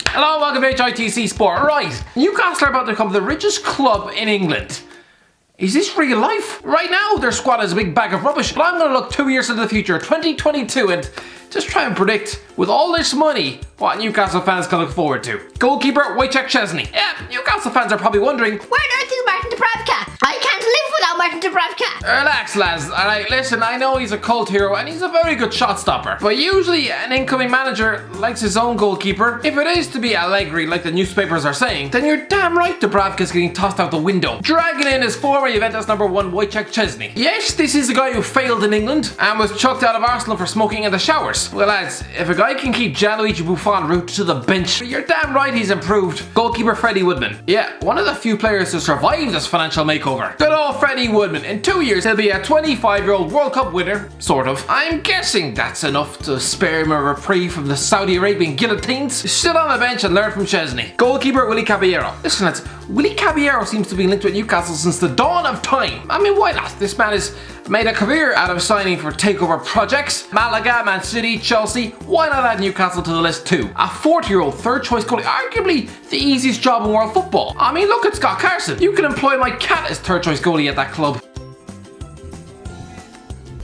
Hello, welcome to HITC Sport. Right, Newcastle are about to become the richest club in England. Is this real life? Right now, their squad is a big bag of rubbish, but I'm going to look 2 years into the future, 2022, and just try and predict, with all this money, what Newcastle fans can look forward to. Goalkeeper, Wojciech Szczesny. Yeah, Newcastle fans are probably wondering, where on earth is Martin Dubravka? I can't live without Martin Dubravka. Relax, lads. Alright, listen, I know he's a cult hero and he's a very good shot stopper. But usually an incoming manager likes his own goalkeeper. If it is to be Allegri, like the newspapers are saying, then you're damn right Dubravka's getting tossed out the window. Dragging in his former Juventus number 1, Wojciech Szczesny. Yes, this is a guy who failed in England and was chucked out of Arsenal for smoking in the showers. Well, lads, if a guy can keep Gianluigi Buffon rooted to the bench, you're damn right he's improved. Goalkeeper Freddie Woodman. Yeah, one of the few players to survive this financial makeover. Good old Freddie Woodman. In 2 years, he'll be a 25-year-old World Cup winner, sort of. I'm guessing that's enough to spare him a reprieve from the Saudi Arabian guillotines. Sit on the bench and learn from Szczesny. Goalkeeper Willy Caballero. Listen, lads, Willy Caballero seems to be linked with Newcastle since the dawn of time. I mean, why not? This man has made a career out of signing for takeover projects. Malaga, Man City, Chelsea. Why not add Newcastle to the list too? A 40-year-old third-choice goalie, arguably the easiest job in world football. I mean, look at Scott Carson. You can employ my cat as third-choice goalie at that club.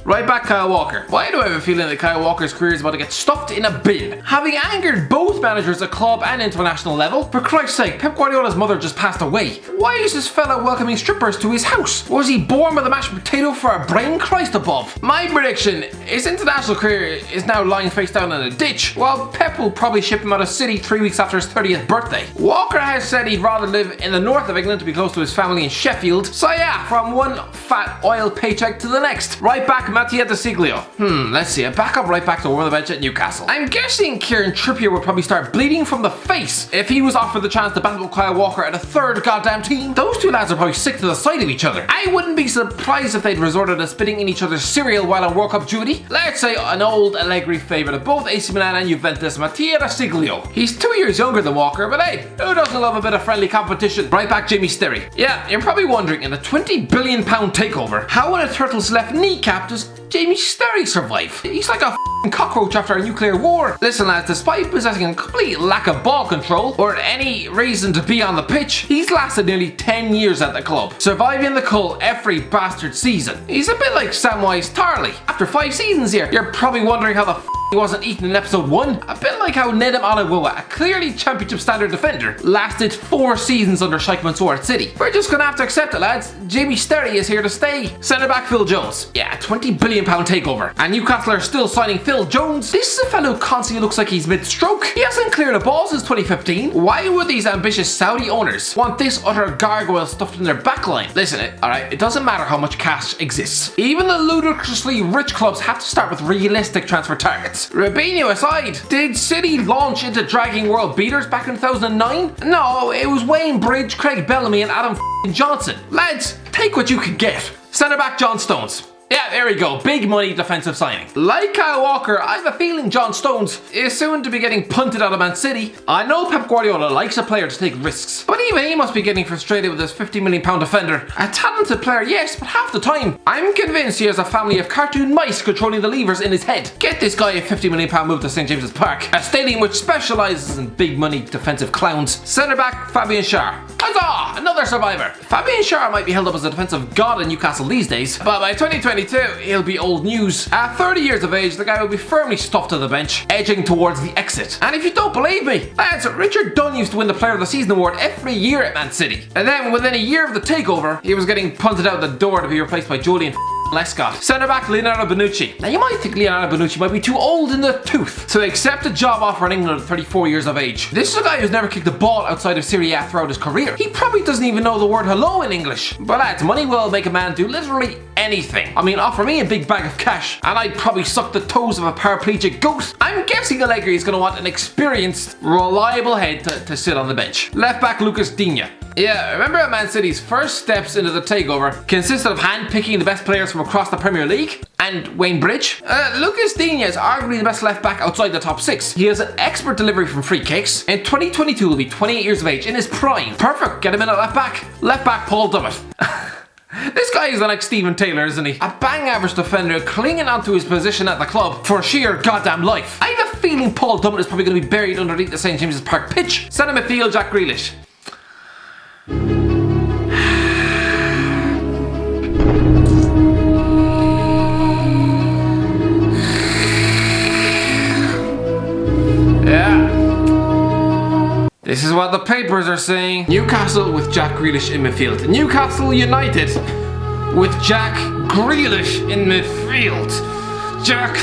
Right back, Kyle Walker. Why do I have a feeling that Kyle Walker's career is about to get stuffed in a bin? Having angered both managers at club and international level, for Christ's sake, Pep Guardiola's mother just passed away. Why is this fella welcoming strippers to his house? Was he born with a mashed potato for a brain? Christ above. My prediction, his international career is now lying face down in a ditch, while Pep will probably ship him out of City 3 weeks after his 30th birthday. Walker has said he'd rather live in the north of England to be close to his family in Sheffield. So yeah, from one fat oil paycheck to the next. Right back, Mattia De Siglio. Let's see, a backup right back to warm the bench at Newcastle. I'm guessing Kieran Trippier would probably start bleeding from the face if he was offered the chance to battle with Kyle Walker at a third goddamn team. Those two lads are probably sick to the sight of each other. I wouldn't be surprised if they'd resorted to spitting in each other's cereal while on World Cup duty. Let's say an old Allegri favourite of both AC Milan and Juventus, Mattia De Siglio. He's 2 years younger than Walker, but hey, who doesn't love a bit of friendly competition? Right back, Jamie Sterry. Yeah, you're probably wondering, in the £20 billion takeover, how in a turtle's left kneecap does Jamie Sterry survive? He's like a f***ing cockroach after a nuclear war. Listen, lads, despite possessing a complete lack of ball control or any reason to be on the pitch, he's lasted nearly 10 years at the club, surviving the cull every bastard season. He's a bit like Samwise Tarly. After 5 seasons here, you're probably wondering how the f*** he wasn't eaten in episode 1. A bit like how Nedum Alawoa, a clearly championship standard defender, lasted 4 seasons under Sheikh Mansour at City. We're just gonna have to accept it, lads. Jamie Sterry is here to stay. Centre back Phil Jones. Yeah, a £20 billion takeover. And Newcastle are still signing Phil Jones. This is a fellow who constantly looks like he's mid-stroke. He hasn't cleared a ball since 2015. Why would these ambitious Saudi owners want this utter gargoyle stuffed in their backline? Listen, alright, it doesn't matter how much cash exists. Even the ludicrously rich clubs have to start with realistic transfer targets. Robinho aside, did City launch into dragging world beaters back in 2009? No, it was Wayne Bridge, Craig Bellamy and Adam Johnson. Lads, take what you can get. Centre back John Stones. Yeah, there we go. Big money defensive signing. Like Kyle Walker, I have a feeling John Stones is soon to be getting punted out of Man City. I know Pep Guardiola likes a player to take risks, but even he must be getting frustrated with this £50 million defender. A talented player, yes, but half the time, I'm convinced he has a family of cartoon mice controlling the levers in his head. Get this guy a £50 million move to St James's Park, a stadium which specialises in big money defensive clowns. Centre back Fabian Schär. Huzzah! Another survivor. Fabian Schär might be held up as a defensive god in Newcastle these days, but by 2022, he'll be old news. At 30 years of age, the guy will be firmly stuffed to the bench, edging towards the exit. And if you don't believe me, lads, Richard Dunn used to win the Player of the Season award every year at Man City. And then within a year of the takeover, he was getting punted out the door to be replaced by Julian Lescott. Centre back Leonardo Bonucci. Now you might think Leonardo Bonucci might be too old in the tooth to accept a job offer in England at 34 years of age. This is a guy who's never kicked a ball outside of Serie A throughout his career. He probably doesn't even know the word hello in English. But lads, money will make a man do literally anything. I mean, offer me a big bag of cash and I'd probably suck the toes of a paraplegic goat. I'm guessing Allegri is going to want an experienced, reliable head to sit on the bench. Left back Lucas Digne. Yeah, remember how Man City's first steps into the takeover consisted of hand-picking the best players from across the Premier League? And Wayne Bridge? Lucas Digne is arguably the best left back outside the top 6. He has an expert delivery from free kicks. In 2022 he'll be 28 years of age, in his prime. Perfect, get him in at left back. Left back Paul Dummett. This guy is the next Stephen Taylor, isn't he? A bang average defender clinging onto his position at the club for sheer goddamn life. I have a feeling Paul Dummett is probably going to be buried underneath the St James's Park pitch. Centre midfield, Jack Grealish. Yeah. This is what the papers are saying. Newcastle with Jack Grealish in midfield. Newcastle United with Jack Grealish in midfield. Jack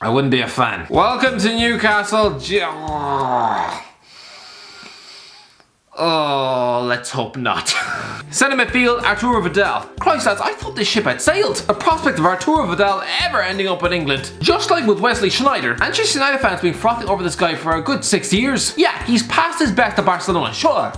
I wouldn't be a fan. Welcome to Newcastle. Oh, let's hope not. Centre midfield, Arturo Vidal. Christ lads, I thought this ship had sailed. The prospect of Arturo Vidal ever ending up in England. Just like with Wesley Sneijder, Manchester United fans have been frothing over this guy for a good 6 years. Yeah, he's past his best at Barcelona, sure.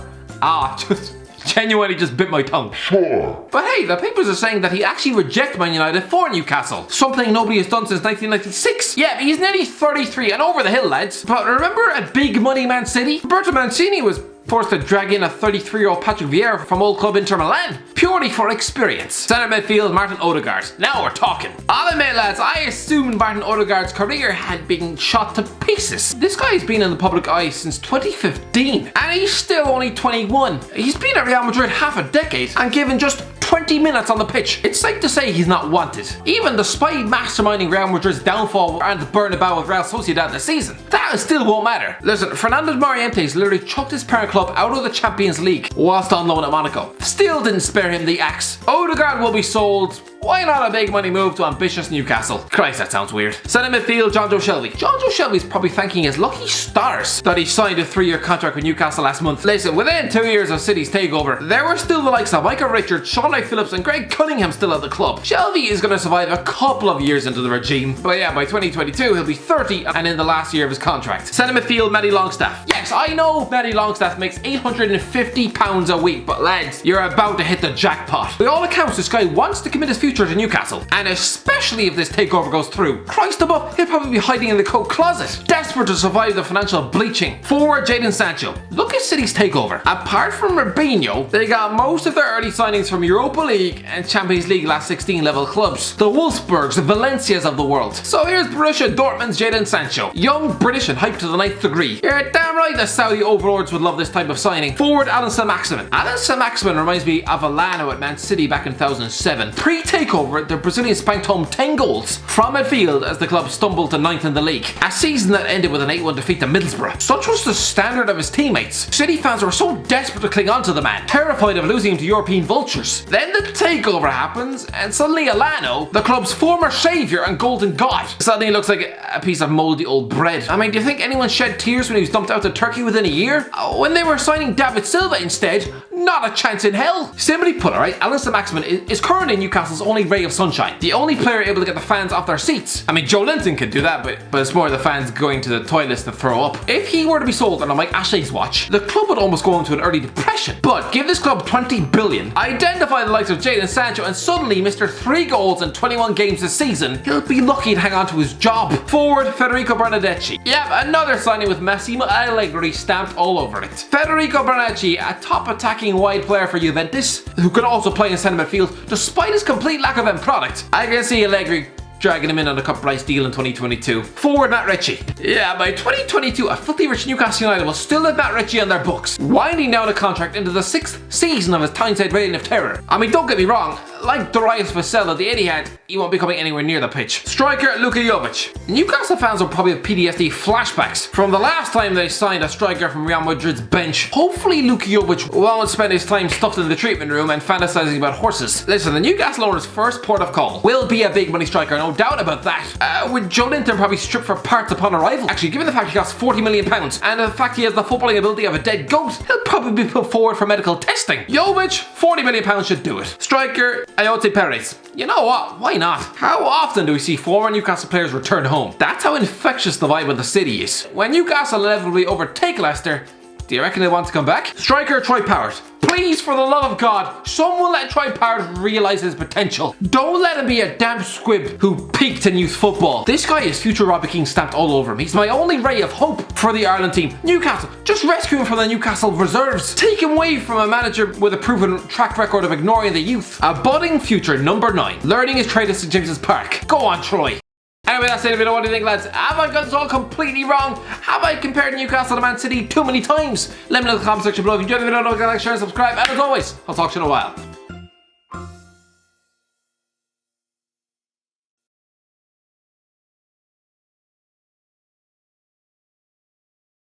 Just genuinely just bit my tongue. Sure. But hey, the papers are saying that he actually rejected Man United for Newcastle. Something nobody has done since 1996. Yeah, but he's nearly 33 and over the hill, lads. But remember at big money Man City? Roberto Mancini was forced to drag in a 33-year-old Patrick Vieira from old club Inter Milan, purely for experience. Centre midfield, Martin Odegaard. Now we're talking. I'll admit, lads, I assumed Martin Odegaard's career had been shot to pieces. This guy's been in the public eye since 2015, and he's still only 21. He's been at Real Madrid half a decade and given just 20 minutes on the pitch. It's safe to say he's not wanted. Even despite masterminding Real Madrid's downfall and the Bernabeu with Real Sociedad this season, that still won't matter. Listen, Fernando Morientes literally chucked his parent club out of the Champions League whilst on loan at Monaco. Still didn't spare him the axe. Odegaard will be sold. Why not a big money move to ambitious Newcastle? Christ, that sounds weird. Centre midfield, Jonjo Shelvey. Jonjo Shelvey's probably thanking his lucky stars that he signed a 3-year contract with Newcastle last month. Listen, within 2 years of City's takeover, there were still the likes of Michael Richards, Sean Wright Phillips and Greg Cunningham still at the club. Shelvey is going to survive a couple of years into the regime. But yeah, by 2022, he'll be 30 and in the last year of his contract. Centre midfield, Matty Longstaff. Yes, I know Matty Longstaff makes £850 a week, but lads, you're about to hit the jackpot. By all accounts, this guy wants to commit his future to Newcastle, and especially if this takeover goes through. Christ above, he'll probably be hiding in the coat closet, desperate to survive the financial bleaching. Forward, Jadon Sancho. Look at City's takeover. Apart from Robinho, they got most of their early signings from Europa League and Champions League last 16 level clubs. The Wolfsburgs, the Valencias of the world. So here's Borussia Dortmund's Jadon Sancho. Young, British and hyped to the 9th degree. You're damn right the Saudi overlords would love this type of signing. Forward, Alan Saint-Maximin. Alan Saint-Maximin reminds me of Alano at Man City back in 2007. Pre-takeover, the Brazilian spanked home 10 goals from midfield as the club stumbled to 9th in the league. A season that ended with an 8-1 defeat to Middlesbrough. Such was the standard of his teammates. City fans were so desperate to cling on to the man, terrified of losing him to European vultures. Then the takeover happens, and suddenly Alano, the club's former saviour and golden god, suddenly looks like a piece of mouldy old bread. I mean, do you think anyone shed tears when he was dumped out to Turkey within a year? When they were signing David Silva instead, not a chance in hell. Simply put, alright, Alan Saint-Maximin is currently Newcastle's only ray of sunshine. The only player able to get the fans off their seats. I mean, Joe Linton could do that, but it's more the fans going to the toilets to throw up. If he were to be sold on Mike Ashley's watch, the club would almost go into an early depression. But give this club 20 billion, identify the likes of Jadon Sancho, and suddenly Mr. 3 goals in 21 games this season, he'll be lucky to hang on to his job. Forward, Federico Bernardeschi. Yep, another signing with Massimo Allegri stamped all over it. Federico Bernardeschi, a top attacking wide player for Juventus, who can also play in centre midfield despite his complete lack of end product. I can see Allegri dragging him in on a cut price deal in 2022. Forward, Matt Ritchie. Yeah, by 2022, a filthy rich Newcastle United will still have Matt Ritchie on their books, winding down a contract into the 6th season of his Tyneside reign of terror. I mean, don't get me wrong, like Darius Vassell, the Etihad, he won't be coming anywhere near the pitch. Striker, Luka Jovic. Newcastle fans will probably have PTSD flashbacks from the last time they signed a striker from Real Madrid's bench. Hopefully Luka Jovic won't spend his time stuffed in the treatment room and fantasizing about horses. Listen, the Newcastle owner's first port of call will be a big money striker, no doubt about that. With Joe Linton probably stripped for parts upon arrival. Actually, given the fact he costs £40 million and the fact he has the footballing ability of a dead goat, he'll probably be put forward for medical testing. Jovic, £40 million should do it. Striker, Ayoze Perez. You know what? Why not? How often do we see former Newcastle players return home? That's how infectious the vibe of the city is. When Newcastle inevitably overtake Leicester, Do you reckon he'll want to come back? Striker Troy Powers. Please, for the love of God, someone let Troy Powers realise his potential. Don't let him be a damn squib who peaked in youth football. This guy is future Robbie King stamped all over him. He's my only ray of hope for the Ireland team. Newcastle, just rescue him from the Newcastle reserves. Take him away from a manager with a proven track record of ignoring the youth. A budding future number 9. Learning his trade at St James's Park. Go on, Troy. Anyway, that's the end of it. What do you think, lads? Have I got this all completely wrong? Have I compared Newcastle to Man City too many times? Let me know in the comment section below. If you enjoyed the video, don't forget to like, share, and subscribe. And as always, I'll talk to you in a while.